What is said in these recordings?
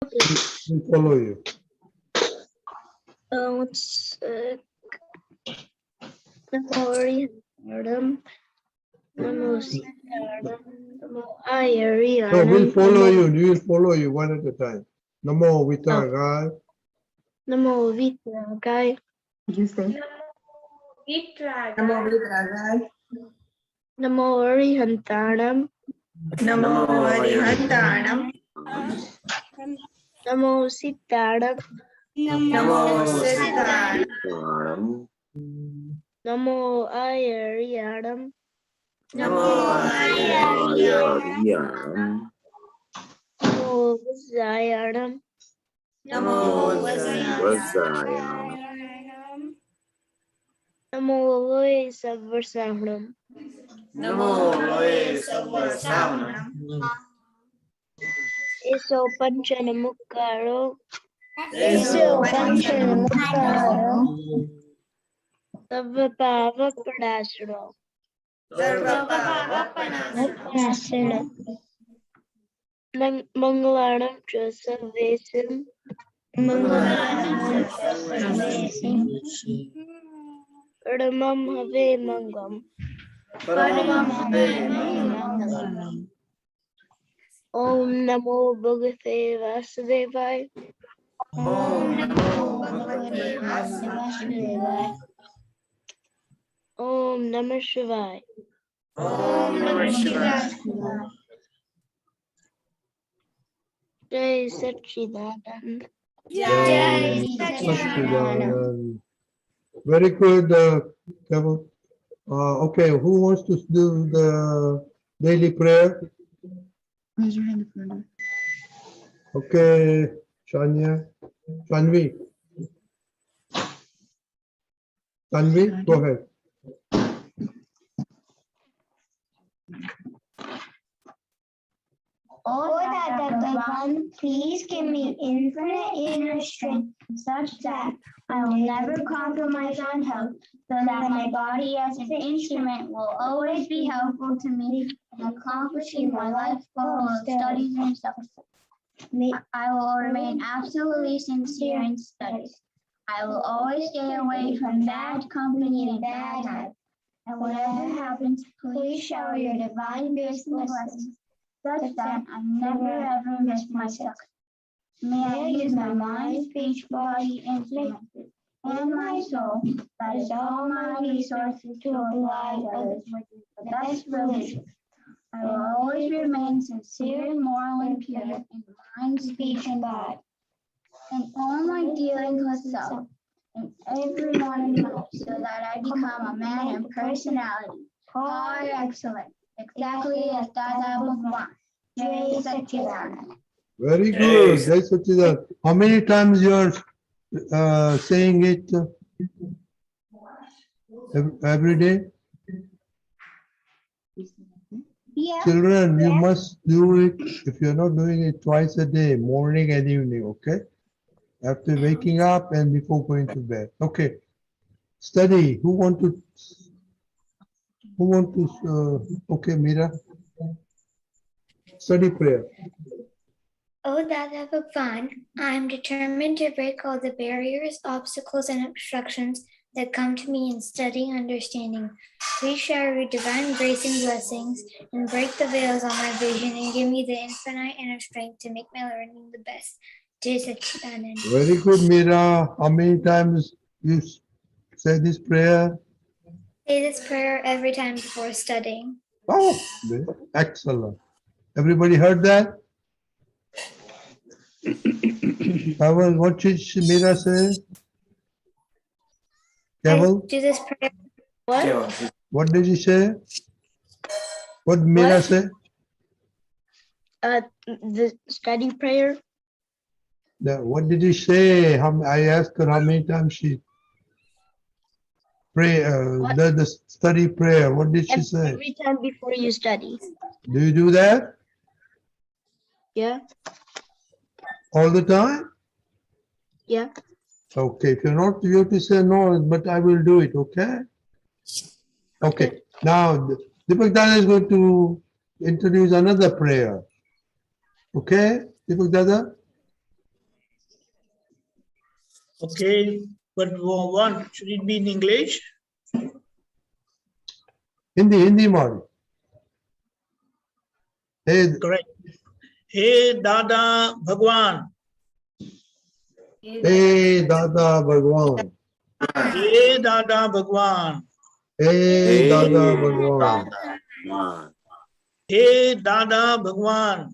We'll follow you. Namo Hariharam, Namo Sitaram, Namo Ayariyanam. No, we'll follow you. We will follow you one at a time. Namo Vitagaya. Namo Vitragai, You say Namo Vitragai. Namo Arihantaram, Namo Harihantaram. Namo Sitaram, Namo Sitaram. Namo Ayariyanam, Namo Hariyanam. Namo Vasayanam, Namo Vasayanam. Namo Loe Savarsahanam, Namo Vasayanam. Eso Panchanamukaro, Eso Panchanamukaro. Sarvapava Pradashro, Sarvapavapanasana. Mangalanam Josavesam, Mangalanam Sarvesam. Paramam Have Mangam, Paramam Mangam. Om Namo Bhagavate Vasudevaya, Om Namo Bhagavate Vasudevaya. Om Namah Shivaya. Om Namah Shivaya. Jai Satchidanand. Jai Satchidanand. Very good, Keval. Okay, who wants to do the daily prayer? Raise your hand. Okay, Shania. Tanvi. Tanvi, go ahead. Oh, Dada Bhagwan, please give me infinite inner strength such that I will never compromise on health, so that my body as an instrument will always be helpful to me in accomplishing my life goal of studies and success. I will remain absolutely sincere in studies. I will always stay away from bad company and bad habits. And whatever happens, please shower your divine grace and blessings, such that I never ever miss my success. May I use my mind, speech, body, and senses, and my soul, that is all my resources, to oblige others with the best religion. I will always remain sincere, moral, and pure in mind, speech, and body. In all my dealings with self, and everyone in life, so that I become a man in personality, par excellence, exactly as Dada Bhagwan. Jai Satchidanand. Very good. Jai Satchidanand. How many times you are saying it every day? Yeah. Children, you must do it. If you're not doing it twice a day, morning and evening, okay? After waking up and before going to bed. Okay. Study. Who want to, okay, Mira. Study prayer. O Dada Bhagwan, I am determined to break all the barriers, obstacles, and obstructions that come to me in studying understanding. Please shower your divine grace and blessings and break the veils on my vision and give me the infinite inner strength to make my learning the best. Jai Satchidanand. Very good, Mira. How many times you say this prayer? Say this prayer every time before studying. Oh, excellent. Everybody heard that? Keval, what did Mira say? Keval, I do this prayer. what did he say? What Mira What? say? The study prayer. What did he say? I asked her how many times she pray, the study prayer. What did she say? Every time before you study. Do you do that Yeah. all the time? Yeah. Okay, if you're not, you have to say no, but I will do it, okay? Okay, now Deepak Dada is going to introduce another prayer. Okay, Deepak Dada? Okay, but one should it be in English? Hindi Mari. Hey, Correct. Hey Dada Bhagwan. hey, Dada Bhagwan. Hey Dada Bhagwan. Hey, Dada Bhagwan. Hey Dada Bhagwan.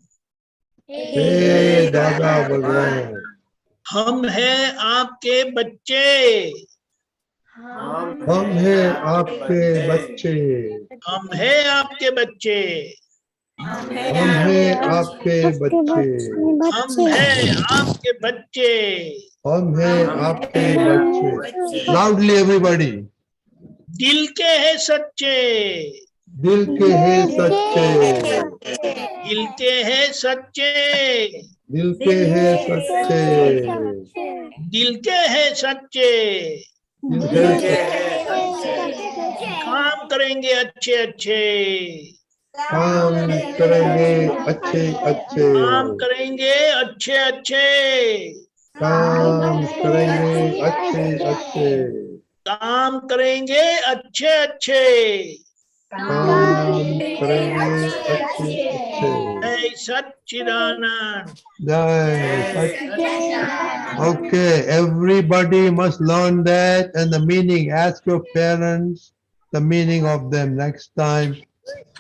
Hey, Dada Bhagwan. हम हैं आपके बच्चे. हम हैं आपके बच्चे. हम हैं आपके बच्चे. हम हैं आपके बच्चे. हम हैं आपके बच्चे. हम हैं आपके बच्चे. Loudly everybody. दिल के हैं सच्चे. दिल के हैं सच्चे. दिल के हैं सच्चे. दिल के हैं सच्चे. दिल के हैं सच्चे. दिल के काम करेंगे अच्छे अच्छे. काम करेंगे अच्छे अच्छे. काम करेंगे अच्छे अच्छे. काम करेंगे अच्छे अच्छे. काम करेंगे अच्छे अच्छे. काम करेंगे अच्छे अच्छे. जय सच्चिदानंद. Okay, everybody must learn that and the meaning. Ask your parents the meaning of them next time.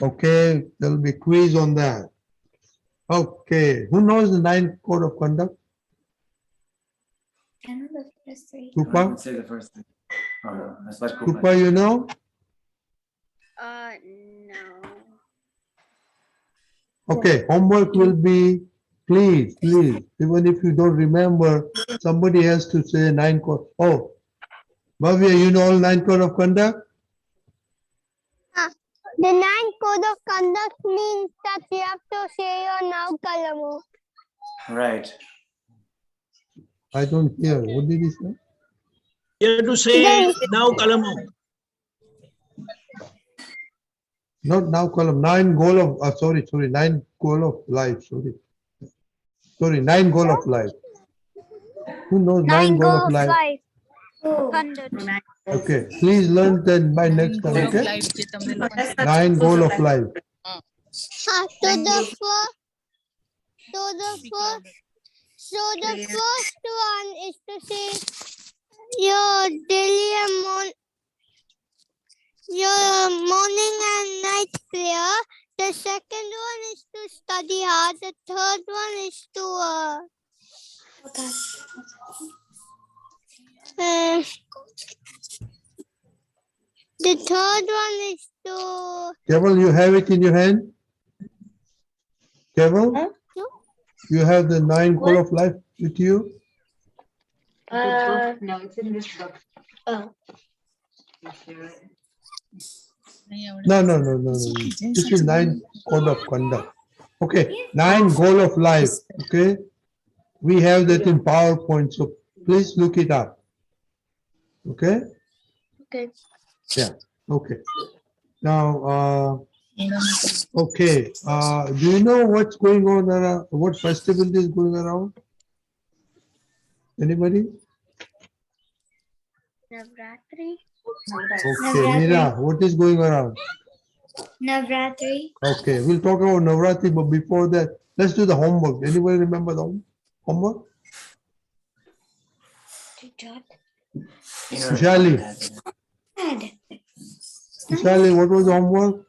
Okay, there'll be quiz on that. Okay, who knows the 9th code of conduct? I know the first three. Kupa? Say the first thing. That's what Kupa, you know? No. Okay, homework will be, please, even if you don't remember, somebody has to say 9 code. Oh, Bhavya, you know all 9 code of conduct? The 9th code of conduct means that you have to say your now kalamu. Right. I don't hear. What did he say? You have to say now Kalamo. Not now column, 9 goal of, sorry, 9 goal of life, sorry, 9 goal of life. Who knows 9 goal of life? Okay, please learn that by next time, okay? 9 goal of life. So the first one is to say your daily and your morning and night prayer. The second one is to study hard. The third one is to the third one is to Keval, you have it in your hand? Keval? Huh? You have the 9 goal of life with you? No, it's in this book. Oh. No. This is 9 code of conduct. Okay, 9 goal of life. Okay, we have that in PowerPoint, so please look it up. Okay. Okay. Yeah. Okay. Now, okay. Do you know what's going on around? What festival is going around? Anybody? Navratri. Okay, Meera, what is going around? Navratri. Okay, we'll talk about Navratri, but before that, let's do the homework. Anybody remember the homework? Vishali, what was the homework?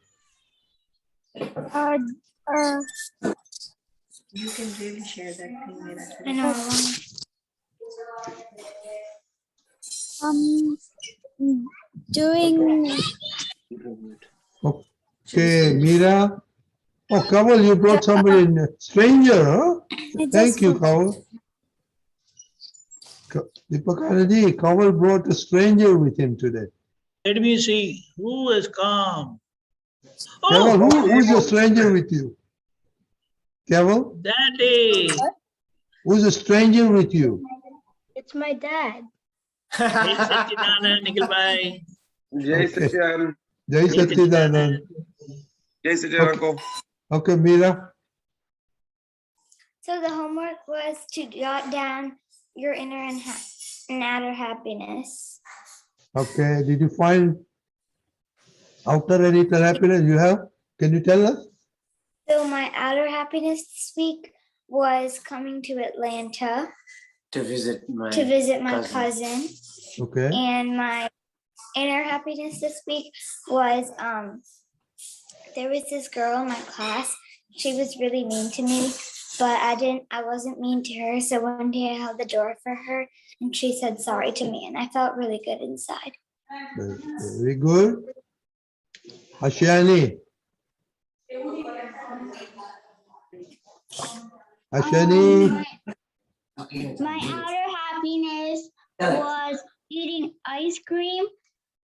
You can really share that thing with us. I know. doing Okay, Meera. Oh, Kamal, you brought somebody in. Stranger, huh? Thank you, Kamal. Deepakanandji, Kamal brought a stranger with him today. Let me see who has come. Kamal, Oh, who's the stranger with you? Kamal, Daddy. who's the stranger with you? It's my dad. Jai Satchidanand, Nikhil bhai. Jai Satchidanand. Jai Satchidanand. Jai Satchidanand, uncle. Okay, Meera. So the homework was to jot down your inner and an outer happiness. Okay, did you find outer and inner happiness you have? Can you tell us? So my outer happiness this week was coming to Atlanta To visit my cousin. Okay, And my inner happiness this week was there was this girl in my class. She was really mean to me, but I wasn't mean to her. So one day I held the door for her and she said sorry to me and I felt really good inside. very good. Ashani. Ashani. My outer happiness was eating ice cream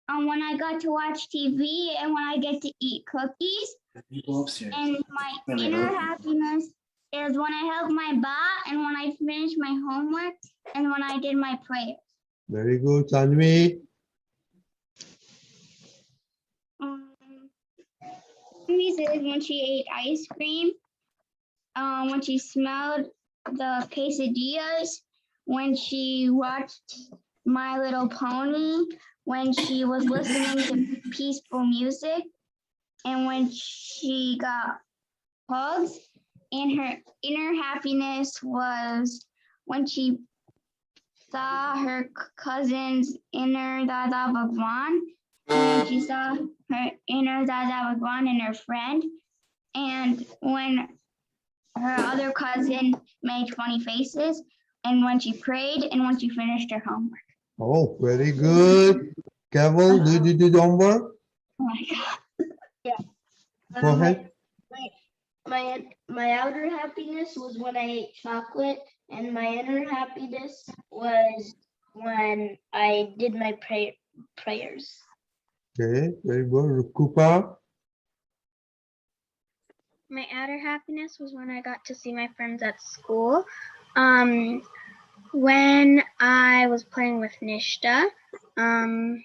when I got to watch TV and when I get to eat cookies. You go upstairs. And my inner happiness is when I help my ba and when I finish my homework and when I did my prayer. Very good. Sanvi. When she ate ice cream, when she smelled the quesadillas, when she watched My Little Pony, when she was listening to peaceful music, and when she got hugs. And her inner happiness was when she saw her cousin's inner Dada Bhagwan, and when she saw her inner Dada Bhagwan and her friend, and when her other cousin made funny faces, and when she prayed, and when she finished her homework. Oh, very good. Keval, did you do the homework? Oh my God. Yeah. Go ahead. My outer happiness was when I ate chocolate, and my inner happiness was when I did my prayers. Okay, very good. Rukupa. My outer happiness was when I got to see my friends at school. When I was playing with Nishta, and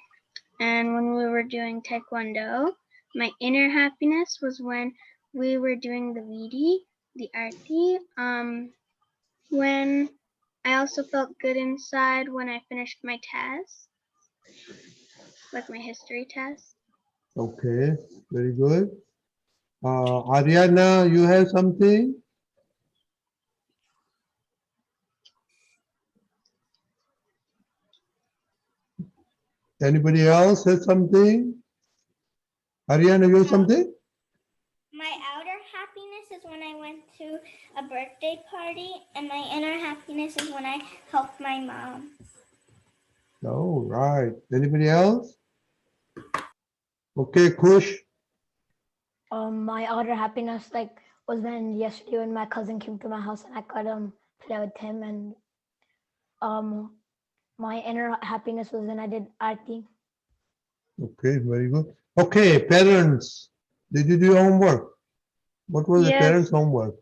when we were doing Taekwondo. My inner happiness was when we were doing the Vidi, the Arti. When I also felt good inside when I finished my test, like my history test. Okay, very good. Ariana, you have something? Anybody else has something? Ariana, you have something? My outer happiness is when I went to a birthday party, and my inner happiness is when I helped my mom. Oh, right. Anybody else? Okay, Kush. My outer happiness was when yesterday when my cousin came to my house and I could play with him, and my inner happiness was when I did arti. Okay, very good. Okay, parents. Did you do your homework? What was the Yes. parents' homework?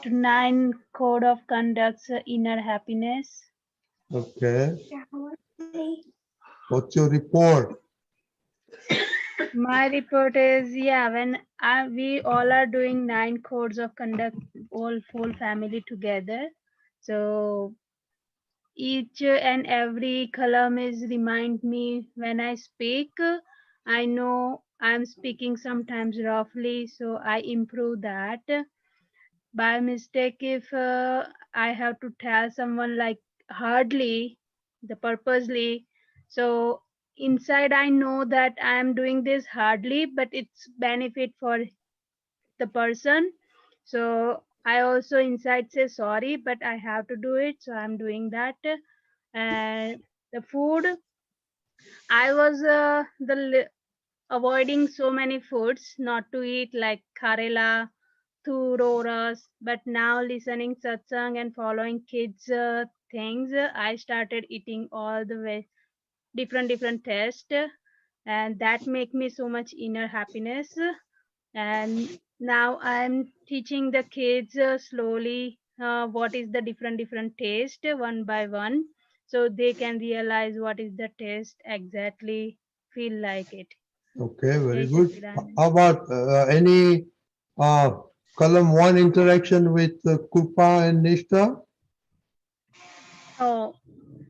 9 code of conducts, inner happiness. Okay. What's your report? My report is, yeah, when we all are doing 9 codes of conduct, all whole family together. So each and every column is remind me when I speak, I know I'm speaking sometimes roughly, so I improve that. By mistake, if I have to tell someone like hardly, the purposely, so inside I know that I am doing this hardly, but it's benefit for the person. So I also inside say sorry, but I have to do it, so I'm doing that. And the food, I was avoiding so many foods not to eat, like karela, Thuroras, but now listening satsang and following kids things, I started eating all the way different taste, and that make me so much inner happiness. And now I'm teaching the kids slowly what is the different taste one by one, so they can realize what is the taste exactly, feel like it. Okay, very Jai good. Sachidanand. How about any column 1 interaction with Kupa and Nishta? No,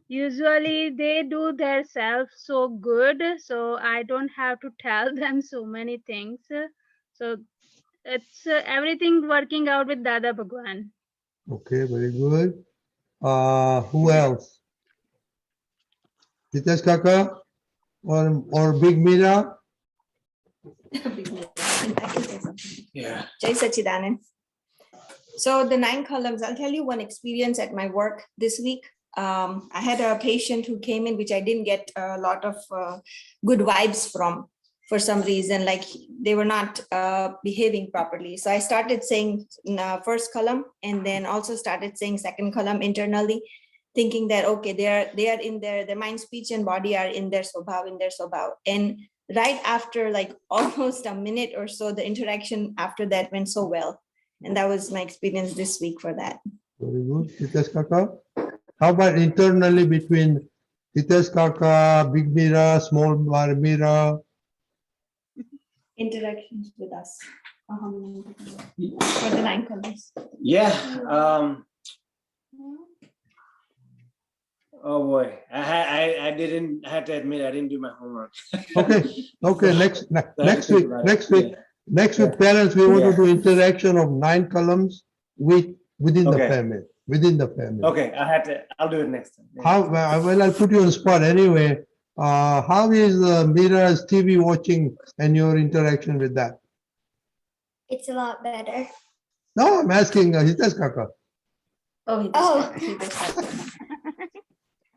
usually they do their self so good, so I don't have to tell them so many things. So it's everything working out with Dada Bhagwan. Okay, very good. Who else? Hitesh Kaka or Big Meera? Yeah. Jai Sachidanand. So the 9 columns, I'll tell you one experience at my work this week. I had a patient who came in, which I didn't get a lot of good vibes from for some reason, like they were not behaving properly. So I started saying first column and then also started saying second column internally, thinking that, okay, they are in their mind, speech and body are in their swabhav. And right after like almost a minute or so, the interaction after that went so well. And that was my experience this week for that. Very good. Hitesh Kaka. How about internally between Hitesh Kaka, Big Meera, Small Meera? Interactions with us for the 9 colors. Yeah. Oh boy, I had to admit I didn't do my homework. Okay. Next week, parents, we want to do interaction of 9 columns within the family. Okay, I'll do it next time. Well, I'll put you on the spot anyway. How is Meera's TV watching and your interaction with that? It's a lot better. No, I'm asking Hitesh Kaka.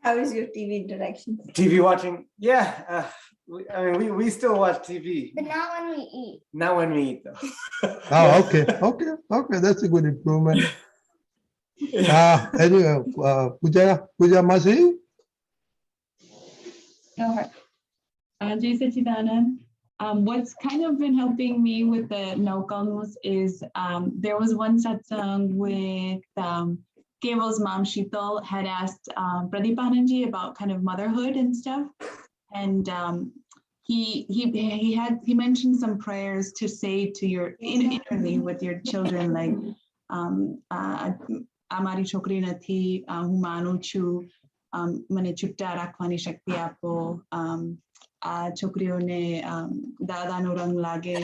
How is your TV interaction? TV watching? Yeah. We still watch TV. But not when we eat. Not when we eat, though. Oh, okay. That's a good improvement. Anyway, Puja Masi? Jai Sachidanand. What's kind of been helping me with the Naukalmus is there was one satsang with Keval's mom, Sheetal, had asked Pradeepanandji about kind of motherhood and stuff. And he mentioned some prayers to say to your internally with your children, like Amari chokri nathi, હું માનું છું, મને છુટ્ટા રાખવાની શક્તિ આપો, છોકરીઓને દાદાનો રંગ લાગે,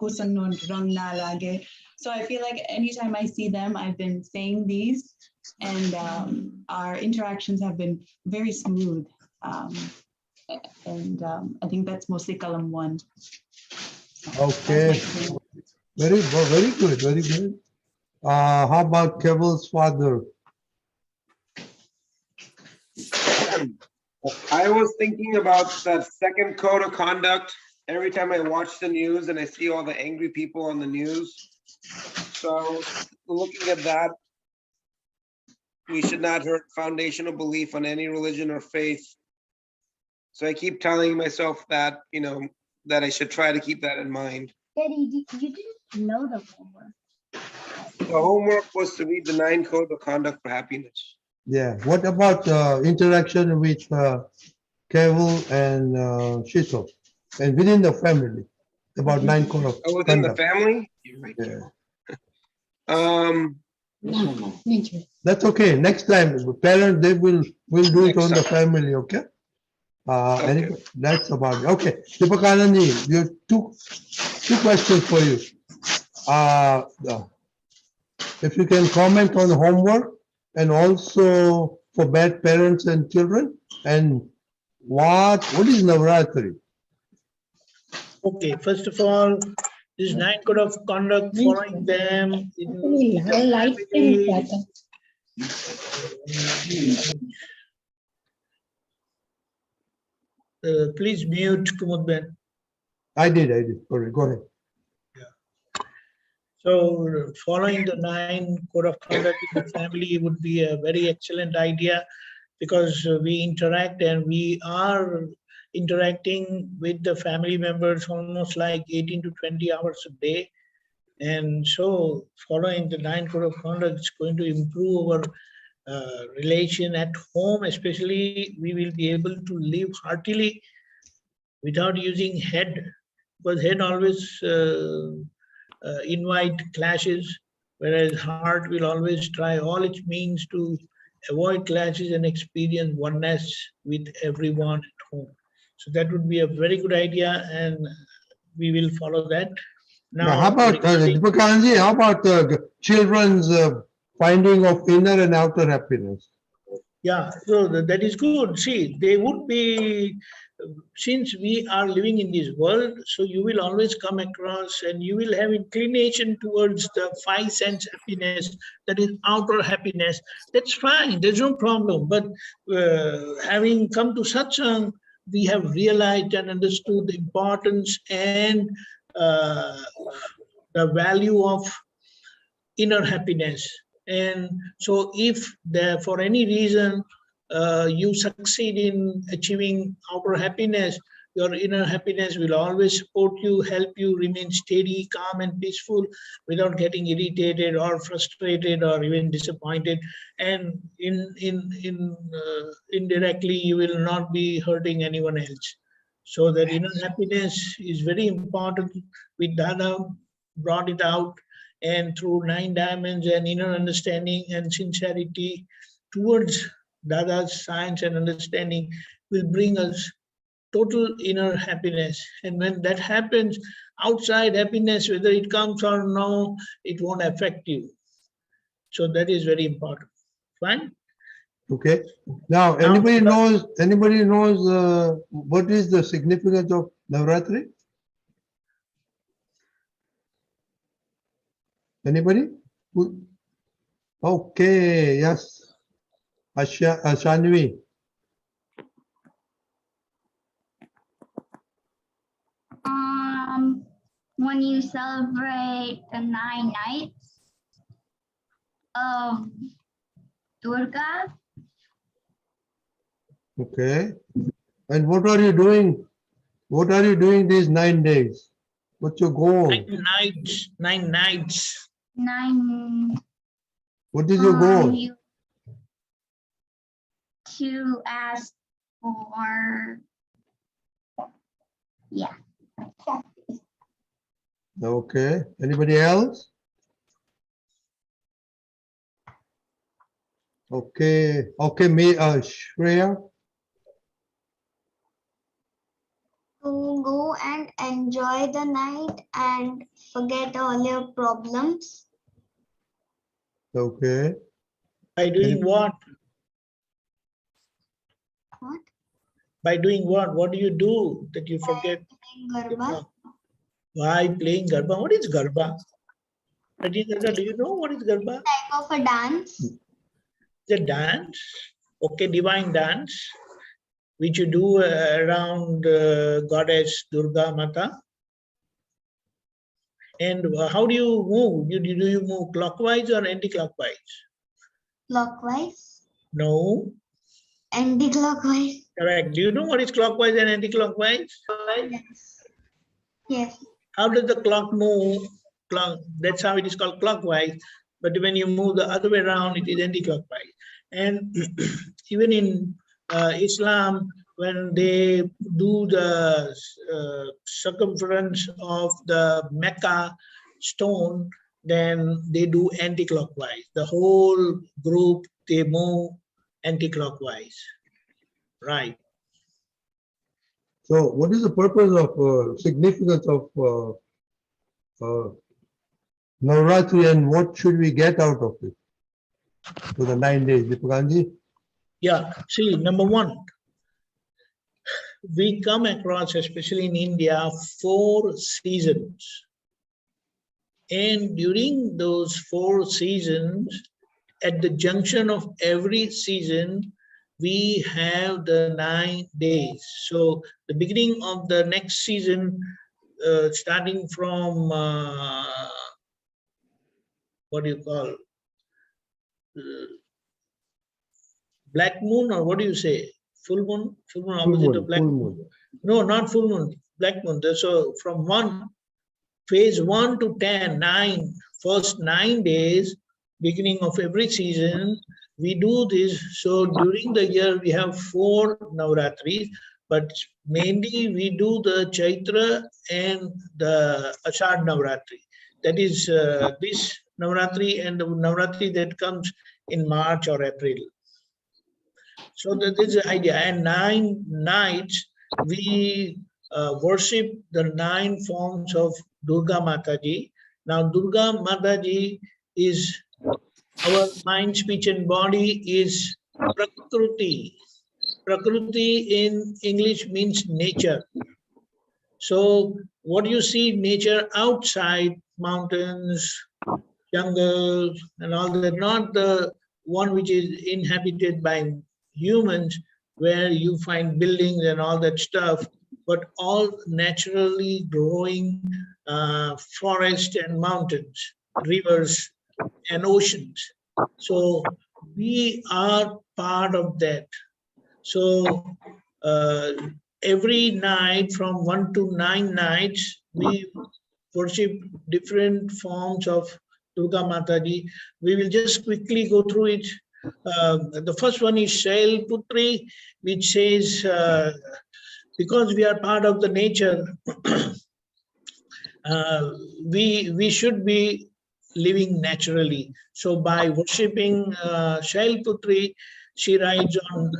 કુસંગનો રંગ ના લાગે. So I feel like anytime I see them, I've been saying these, and our interactions have been very smooth. And I think that's mostly column 1. Okay. Very good. How about Keval's father? I was thinking about that second code of conduct every time I watch the news and I see all the angry people on the news. So looking at that, we should not hurt foundational belief on any religion or faith. So I keep telling myself that, that I should try to keep that in mind. Daddy, you didn't know the homework. The homework was to read the 9 codes of conduct for happiness. Yeah. What about interaction with Keval and Sheetal and within the family? About 9 codes of conduct. Within the family? Yeah. That's okay. Next time, parents, they will do it on the family, okay? Anyway, that's about it. Okay. Deepakanandji, you have two questions for you. If you can comment on homework and also for bad parents and children, and what is Navratri? Okay, first of all, this 9 code of conduct, following them. Please mute Kumud Ben. I did. Sorry, go ahead. So following the 9 code of conduct in the family would be a very excellent idea, because we interact and we are interacting with the family members almost like 18 to 20 hours a day. And so following the 9 code of conduct is going to improve our relation at home. Especially we will be able to live heartily without using head, because head always invite clashes, whereas heart will always try all its means to avoid clashes and experience oneness with everyone at home. So that would be a very good idea, and we will follow that. Now how about Deepakanandji, how about children's finding of inner and outer happiness? Yeah, so that is good. See, they would be, since we are living in this world, so you will always come across and you will have inclination towards the 5 sense happiness, that is outer happiness. That's fine, there's no problem. But having come to Satsang, we have realized and understood the importance and the value of inner happiness. And so if there, for any reason you succeed in achieving outer happiness, your inner happiness will always support you, help you remain steady, calm and peaceful without getting irritated or frustrated or even disappointed. And indirectly, you will not be hurting anyone else. So that inner happiness is very important. With Dada brought it out, and through 9 diamonds and inner understanding and sincerity towards Dada's science and understanding will bring us total inner happiness. And when that happens, outside happiness, whether it comes or no, it won't affect you. So that is very important. Fine? Okay. Now, anybody knows what is the significance of Navratri? Anybody? Okay, yes. Shanvi. When you celebrate the 9 nights of Durga. Okay. And what are you doing? What are you doing these 9 days? What's your goal? 9 nights. 9 nights. 9. What is your goal? To ask for, yeah. Okay. Anybody else? Okay. Okay, me, Shreya. To go and enjoy the night and forget all your problems. Okay. By doing what? What? By doing what? What do you do that you forget? Garba. Why playing Garba? What is Garba? Do you know what is Garba? Type of a dance. It's a dance. Okay, divine dance, which you do around Goddess Durga Mata. And how do you move? Do you move clockwise or anti-clockwise? Clockwise. No. Anti-clockwise. Correct. Do you know what is clockwise and anti-clockwise? Yes. Yes. How does the clock move? That's how it is called clockwise. But when you move the other way around, it is anti-clockwise. And even in Islam, when they do the circumference of the Mecca stone, then they do anti-clockwise. The whole group, they move anti-clockwise. Right. So what is the purpose of significance of Navratri, and what should we get out of it for the 9 days, Deepakanandji? Yeah, see, number 1, we come across, especially in India, 4 seasons. And during those 4 seasons, at the junction of every season, we have the 9 days. So the beginning of the next season, starting from, what do you call, black moon, or what do you say? Full moon? Full moon opposite of black moon. No, not full moon, black moon. So from phase 1 to 10, 9, first 9 days, beginning of every season, we do this. So during the year, we have 4 Navratris, but mainly we do the Chaitra and the Ashad Navratri. That is this Navratri and the Navratri that comes in March or April. So that is the idea. And 9 nights we worship the 9 forms of Durga Mataji. Now Durga Mataji is our mind, speech and body is Prakruti. Prakruti in English means nature. So what you see nature outside, mountains, jungles and all that, not the one which is inhabited by humans, where you find buildings and all that stuff, but all naturally growing forest and mountains, rivers and oceans. So we are part of that. So every night from 1 to 9 nights, we worship different forms of Durga Mataji. We will just quickly go through it. The first one is Shailputri, which says, because we are part of the nature, we should be living naturally. So by worshipping Shailputri, she rides on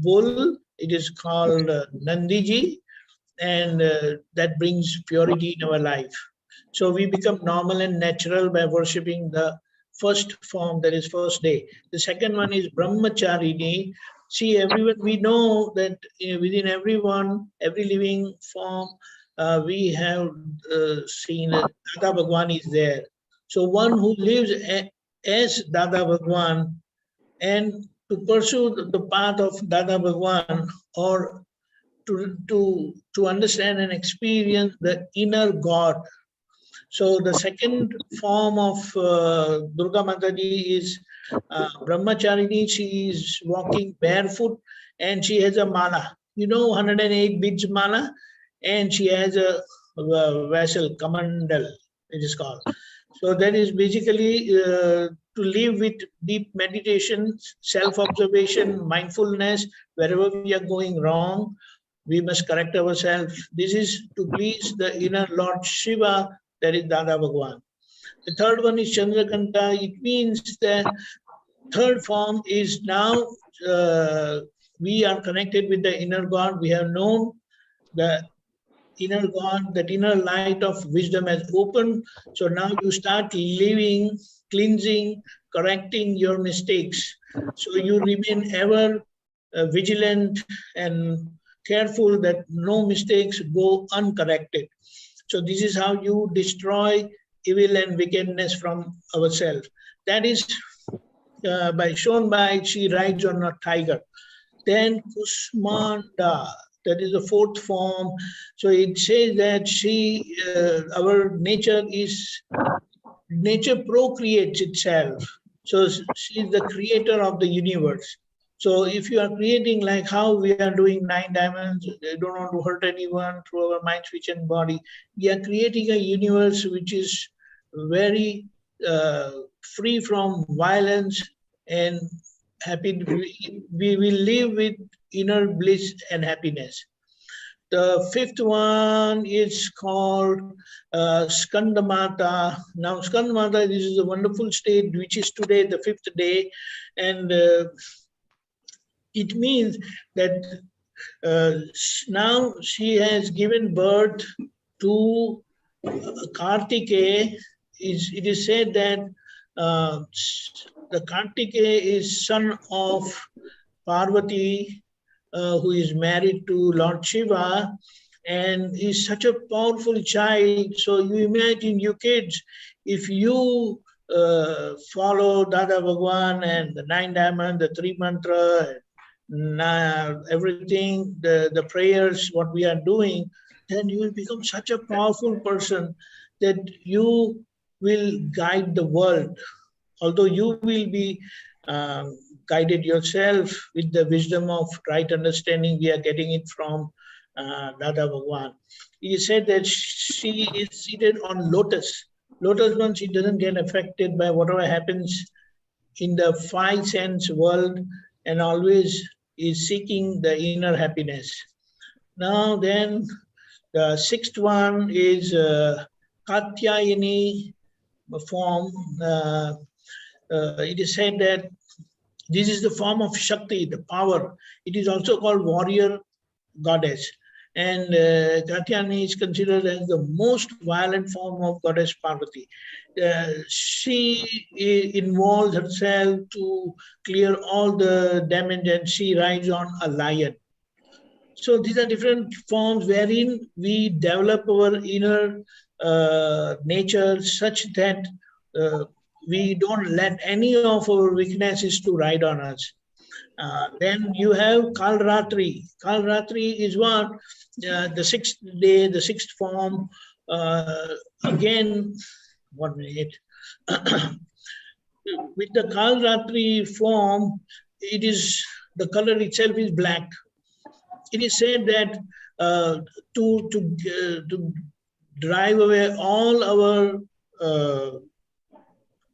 bull. It is called Nandiji, and that brings purity in our life. So we become normal and natural by worshipping the first form, that is first day. The second one is Brahmacharini. See, everyone, we know that within everyone, every living form, we have seen Dada Bhagwan is there. So one who lives as Dada Bhagwan and to pursue the path of Dada Bhagwan, or to understand and experience the inner God. So the second form of Durga Mataji is Brahmacharini. She is walking barefoot and she has a mala. You know, 108 beads mala, and she has a vessel, kamandal, it is called. So that is basically to live with deep meditation, self-observation, mindfulness. Wherever we are going wrong, we must correct ourselves. This is to please the inner Lord Shiva, that is Dada Bhagwan. The third one is Chandrakanta. It means the third form is now we are connected with the inner God. We have known the inner God, that inner light of wisdom has opened. So now you start living, cleansing, correcting your mistakes. So you remain ever vigilant and careful that no mistakes go uncorrected. So this is how you destroy evil and wickedness from ourselves. That is shown by she rides on a tiger. Then Kusmanda, that is the fourth form. So it says that our nature procreates itself. So she is the creator of the universe. So if you are creating like how we are doing 9 diamonds, don't want to hurt anyone through our mind, speech and body, we are creating a universe which is very free from violence and happy. We will live with inner bliss and happiness. The fifth one is called Skandamata. Now Skandamata, this is a wonderful state which is today the 5th day, and it means that now she has given birth to Kartikeya. It is said that the Kartikeya is son of Parvati, who is married to Lord Shiva, and is such a powerful child. So you imagine, you kids, if you follow Dada Bhagwan and the 9 diamond, the 3 mantra, everything, the prayers, what we are doing, then you will become such a powerful person that you will guide the world. Although you will be guided yourself with the wisdom of right understanding, we are getting it from Dada Bhagwan. He said that she is seated on lotus. Lotus means she doesn't get affected by whatever happens in the 5 sense world, and always is seeking the inner happiness. Now then, the 6th one is Katyayani form. It is said that This is the form of Shakti, the power. It is also called warrior goddess. And Katyayani is considered as the most violent form of goddess Parvati. She involves herself to clear all the damage, and she rides on a lion. So these are different forms wherein we develop our inner nature such that we don't let any of our weaknesses to ride on us. Then you have Kalratri. Kalratri is what? The sixth day, the sixth form. Again, 1 minute. With the Kalratri form, it is, the color itself is black. It is said that to drive away all our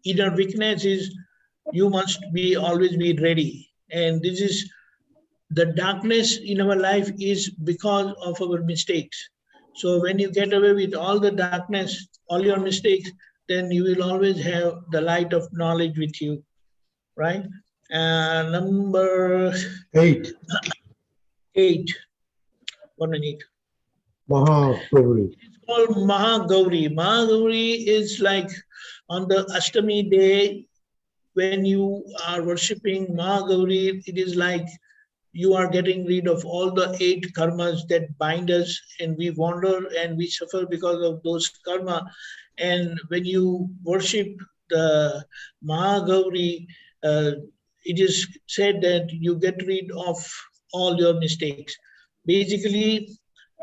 inner weaknesses, you must be always be ready. And this is the darkness in our life is because of our mistakes. So when you get away with all the darkness, all your mistakes, then you will always have the light of knowledge with you, right? Number 8. 8. 1 minute. Mahagauri. It's called Mahagauri. Mahagauri is like on the Ashtami day, when you are worshipping Mahagauri, it is like you are getting rid of all the 8 karmas that bind us, and we wander and we suffer because of those karma. And when you worship the Mahagauri, it is said that you get rid of all your mistakes. Basically,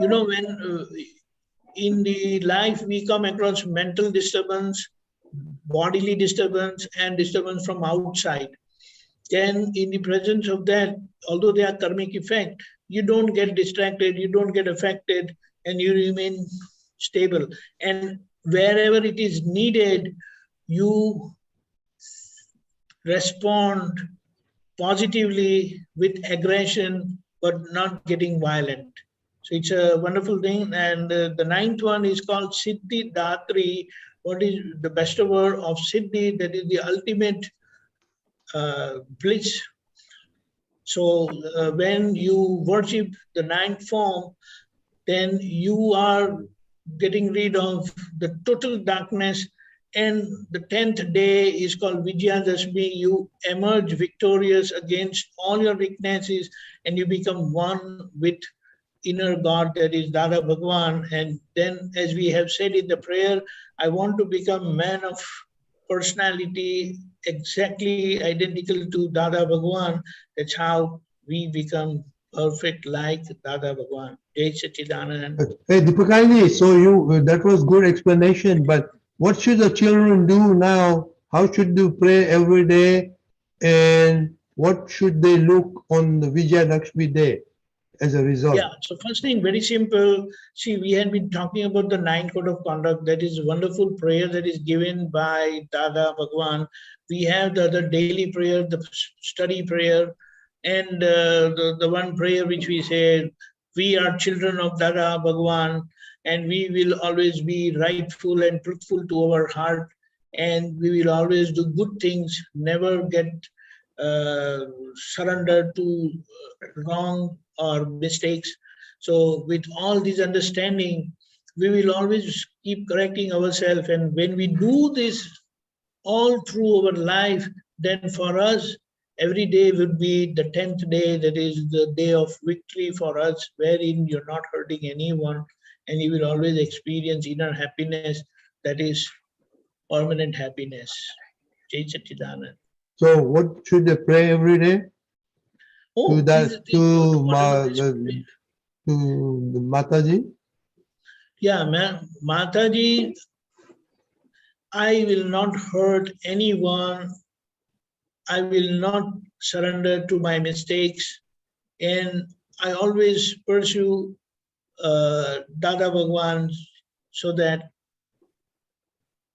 you know, when in the life we come across mental disturbance, bodily disturbance, and disturbance from outside, then in the presence of that, although they are karmic effect, you don't get distracted, you don't get affected, and you remain stable. And wherever it is needed, you respond positively with aggression, but not getting violent. So it's a wonderful thing. And the 9th one is called Siddhi Datri. What is the bestowar of Siddhi? That is the ultimate bliss. So when you worship the 9th form, then you are getting rid of the total darkness. And the 10th day is called Vijayadashmi. You emerge victorious against all your weaknesses, and you become one with inner God, that is Dada Bhagwan. And then, as we have said in the prayer, I want to become man of personality exactly identical to Dada Bhagwan. That's how we become perfect like Dada Bhagwan. Jai Sachidanand. Hey, Deepakanandji, so that was good explanation, but what should the children do now? How should they pray every day? And what should they look on the Vijayadashmi day as a result? Yeah, so first thing, very simple. See, we had been talking about the 9 code of conduct. That is a wonderful prayer that is given by Dada Bhagwan. We have the other daily prayer, the study prayer, and the one prayer which we say, we are children of Dada Bhagwan, and we will always be rightful and truthful to our heart, and we will always do good things, never get surrender to wrong or mistakes. So with all this understanding, we will always keep correcting ourselves. And when we do this all through our life, then for us, every day would be the 10th day, that is the day of victory for us, wherein you're not hurting anyone, and you will always experience inner happiness, that is permanent happiness. Jai Sachidanand. So what should they pray every day? Oh, To that, to Mataji? Yeah, Mataji, I will not hurt anyone. I will not surrender to my mistakes. And I always pursue Dada Bhagwan, so that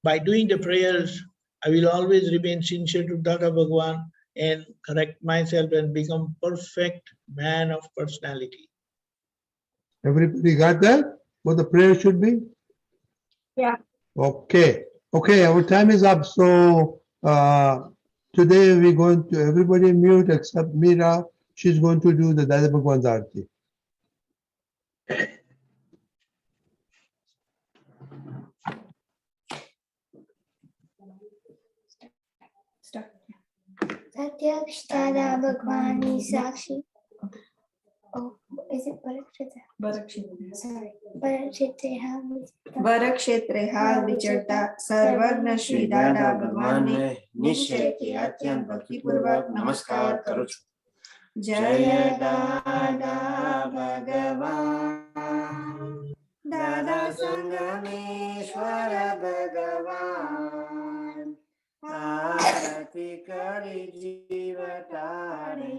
by doing the prayers, I will always remain sincere to Dada Bhagwan and correct myself and become perfect man of personality. Everybody got that? What the prayer should be? Yeah. Okay. Okay, our time is up. So today we're going to, everybody mute except Meera. She's going to do the Dada Bhagwan's Aarti. Dada Bhagwan Sakshi. Oh, is it Bharakshitra? Sorry. Bharakshetreha vicharta sarvagna Shri Dada Bhagwan ne निश्चय की अत्यंत भक्ति पूर्वक नमस्कार करूं छूं। जय दादा भगवान, दादा संगमेश्वर भगवान, आरती करी जीव तारे,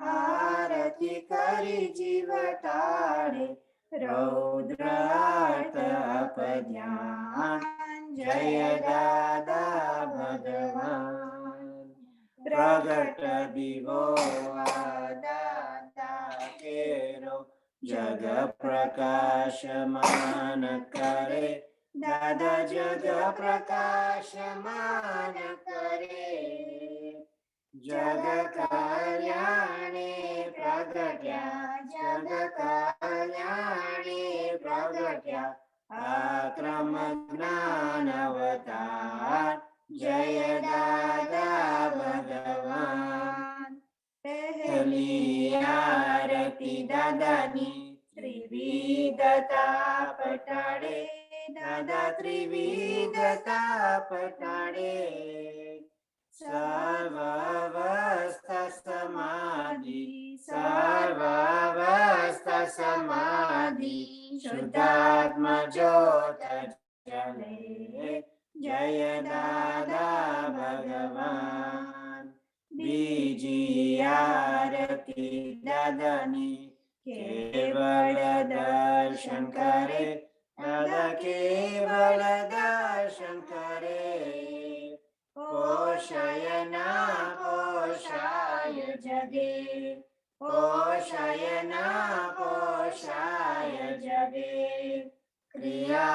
आरती करी जीव तारे, रौद्र ध्यान, जय दादा भगवान, प्रगट दिवो दादा केरो, जग प्रकाशमान करे, दादा जग प्रकाशमान करे, जग कल्याणे प्रगट्या, जग कल्याणे प्रगट्या, आक्रम ज्ञान अवतार, जय दादा भगवान। पहली आरती दादानी त्रिविधता पटाड़े, दादा त्रिविधता पटाड़े, सर्वावस्था समाधि, सर्वावस्था समाधि, शुद्धात्म ज्योत जले, जय दादा भगवान। बीजी आरती दादानी केवल दर्शन करे, दादा केवल दर्शन करे, पोषयना पोषाय जगे, पोषयना पोषाय जगे, क्रिया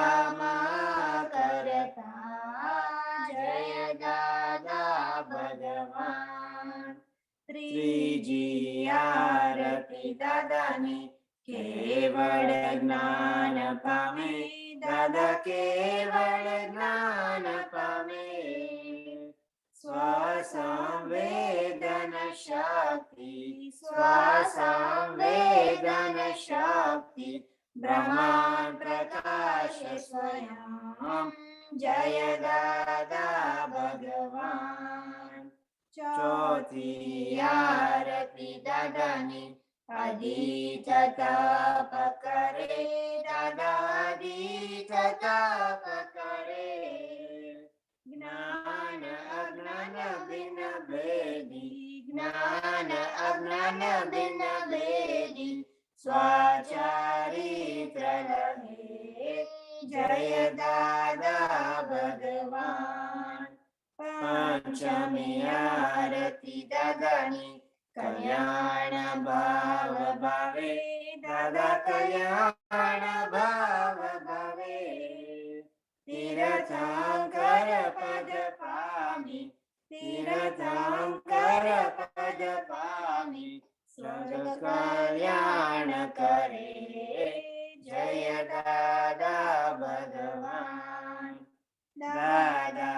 करता, जय दादा भगवान। त्रिजी आरती दादानी केवल ज्ञान पामे, दादा केवल ज्ञान पामे, स्वसंवेदन शक्ति, स्वसंवेदन शक्ति, ब्रह्मांड प्रकाश स्वयं, जय दादा भगवान। चौथी आरती दादानी अधीत तप करे, दादा अधीत तप करे, ज्ञान अज्ञान बिन भेदी, ज्ञान अज्ञान बिन भेदी, स्वचरित्र लहे, जय दादा भगवान। पंचमी आरती दादानी कल्याण भाव भावे, दादा कल्याण भाव भावे, तीर्थंकर पद पामी, तीर्थंकर पद पामी, स्वर्ग कल्याण करे, जय दादा भगवान। दादा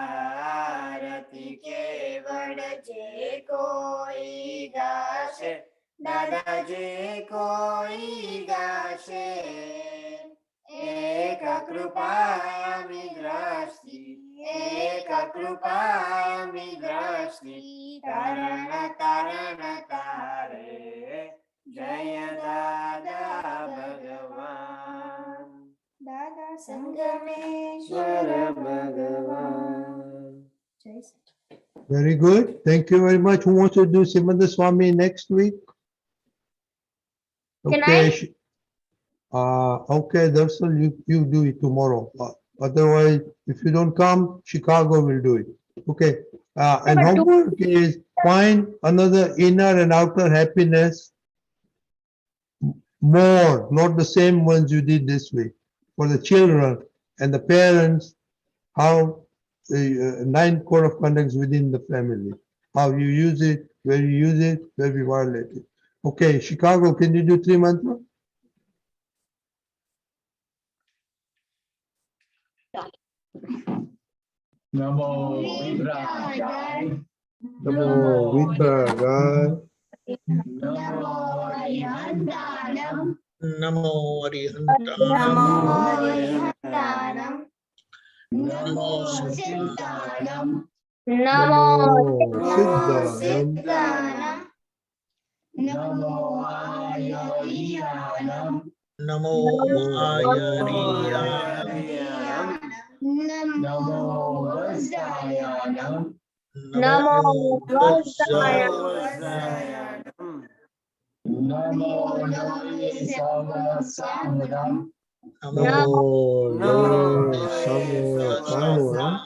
आरती केवल जे कोई गाशे, दादा जे कोई गाशे, एक कृपायामि दृष्टि, एक कृपायामि दृष्टि, तरण तरण तारे, जय दादा भगवान। दादा संगमेश्वर भगवान। Very good. Thank you very much. Who wants to do Simanda Swami next week? Can Okay. Okay, Darshan, you do it tomorrow. Otherwise, if you don't come, Chicago will do it. Okay. And homework is find another inner and outer happiness, more, not the same ones you did this week. For the children and the parents, how the 9 code of conducts within the family. how you use it, where you use it, where we violate it. Okay, Chicago, can you do 3 mantras? Namo Vidrajaya. Namo Vidrajaya. Namo Arihantanam. Namo Arihantanam. Namo Siddhanam. Namo Siddhanam. Namo Ayariyanam. Namo Ayariyanam. Namo Vajrayanam. Namo Vajrayanam. Namo Samadam. Namo Samadam.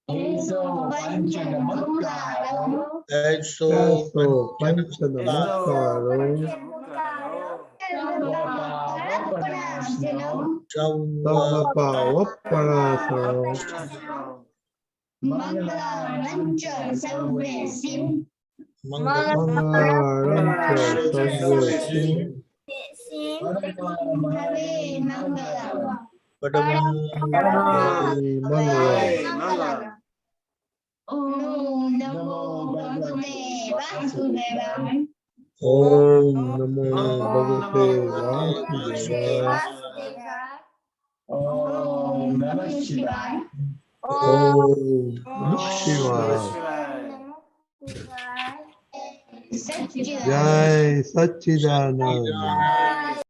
Eso Panchanamakaram. Eso Panchanamakaram. Sarvapavaparasaram. Mangalam cha sarvesim. Mangalam cha sarvesim. Hare Mangalam. Mangalam. Om Namo Bhagavate Vasudevaya. Om Namo Bhagavate Vasudevaya. Om Namah Shivaya. Om Namah Shivaya. Jai Satchidanand.